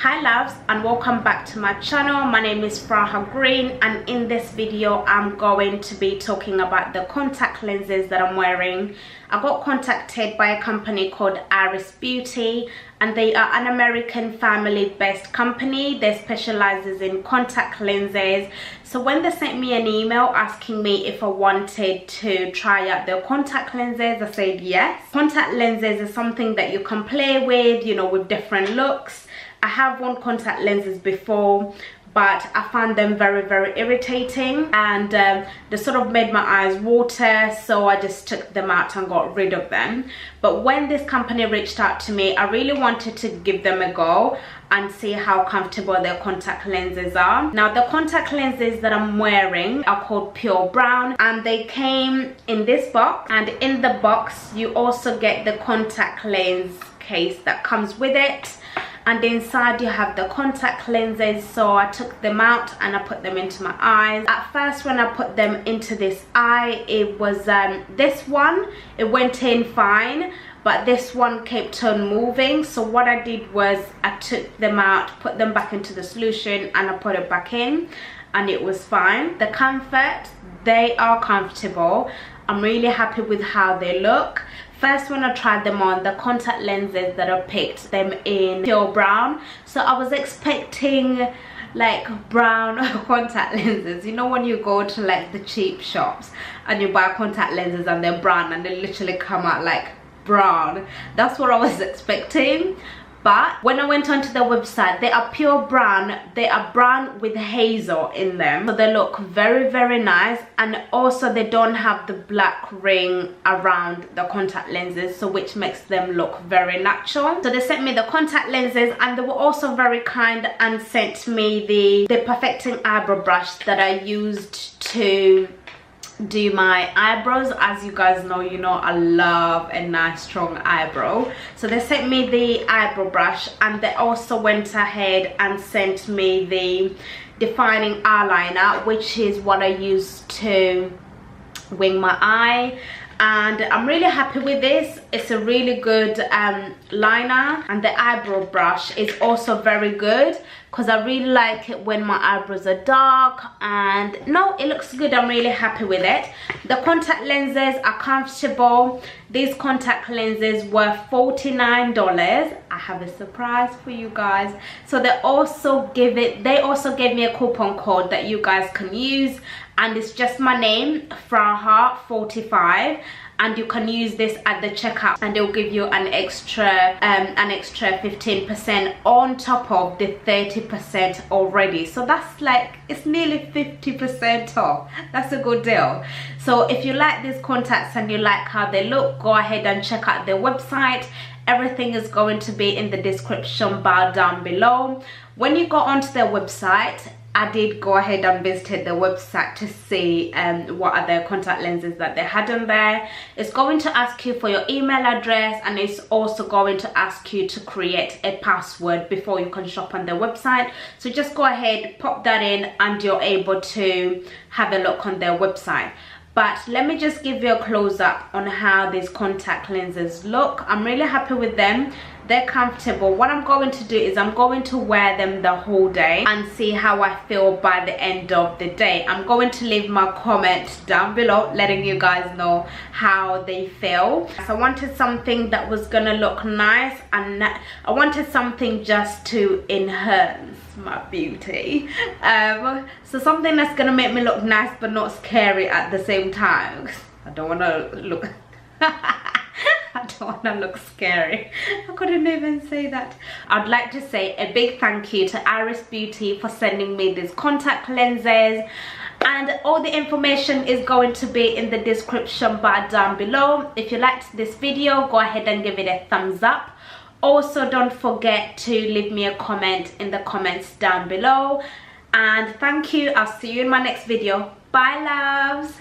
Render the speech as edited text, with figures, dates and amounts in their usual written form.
Hi loves, and welcome back to my channel. My name is Furaha Green, and in this video I'm going to be talking about the contact lenses that I'm wearing. I got contacted by a company called Iris Beauty, and they are an American family-based company. They specializes in contact lenses. So when they sent me an email asking me if I wanted to try out their contact lenses, I said yes. Contact lenses is something that you can play with, you know, with different looks. I have worn contact lenses before, but I found them very irritating, and they sort of made my eyes water, so I just took them out and got rid of them. But when this company reached out to me, I really wanted to give them a go and see how comfortable their contact lenses are. Now the contact lenses that I'm wearing are called Pure Brown, and they came in this box, and in the box you also get the contact lens case that comes with it. And inside you have the contact lenses, so I took them out and I put them into my eyes. At first when I put them into this eye, it was this one, it went in fine, but this one kept on moving. So what I did was I took them out, put them back into the solution, and I put it back in, and it was fine. The comfort, they are comfortable. I'm really happy with how they look. First, when I tried them on, the contact lenses that I picked them in Pure Brown, so I was expecting like brown contact lenses. You know when you go to like the cheap shops and you buy contact lenses and they're brown and they literally come out like brown? That's what I was expecting. But when I went onto their website, they are pure brown. They are brown with hazel in them, so they look very nice. And also they don't have the black ring around the contact lenses, so which makes them look very natural. So they sent me the contact lenses, and they were also very kind and sent me the perfecting eyebrow brush that I used to do my eyebrows. As you guys know, you know I love a nice strong eyebrow. So they sent me the eyebrow brush, and they also went ahead and sent me the defining eyeliner, which is what I use to wing my eye. And I'm really happy with this. It's a really good liner, and the eyebrow brush is also very good because I really like it when my eyebrows are dark. And no, it looks good. I'm really happy with it. The contact lenses are comfortable. These contact lenses were $49. I have a surprise for you guys. So they also gave me a coupon code that you guys can use, and it's just my name, Furaha 45, and you can use this at the checkout, and they'll give you an extra 15% on top of the 30% already. So that's like, it's nearly 50% off. That's a good deal. So if you like these contacts and you like how they look, go ahead and check out their website. Everything is going to be in the description bar down below. When you go onto their website, I did go ahead and visited the website to see what are the contact lenses that they had on there. It's going to ask you for your email address, and it's also going to ask you to create a password before you can shop on their website. So just go ahead, pop that in, and you're able to have a look on their website. But let me just give you a close-up on how these contact lenses look. I'm really happy with them. They're comfortable. What I'm going to do is I'm going to wear them the whole day and see how I feel by the end of the day. I'm going to leave my comment down below letting you guys know how they feel. So I wanted something that was gonna look nice, and I wanted something just to enhance my beauty. So something that's gonna make me look nice but not scary at the same time. I don't wanna look I don't want to look scary. I couldn't even say that. I'd like to say a big thank you to Iris Beauty for sending me these contact lenses, and all the information is going to be in the description bar down below. If you liked this video, go ahead and give it a thumbs up. Also, don't forget to leave me a comment in the comments down below, and thank you. I'll see you in my next video. Bye loves.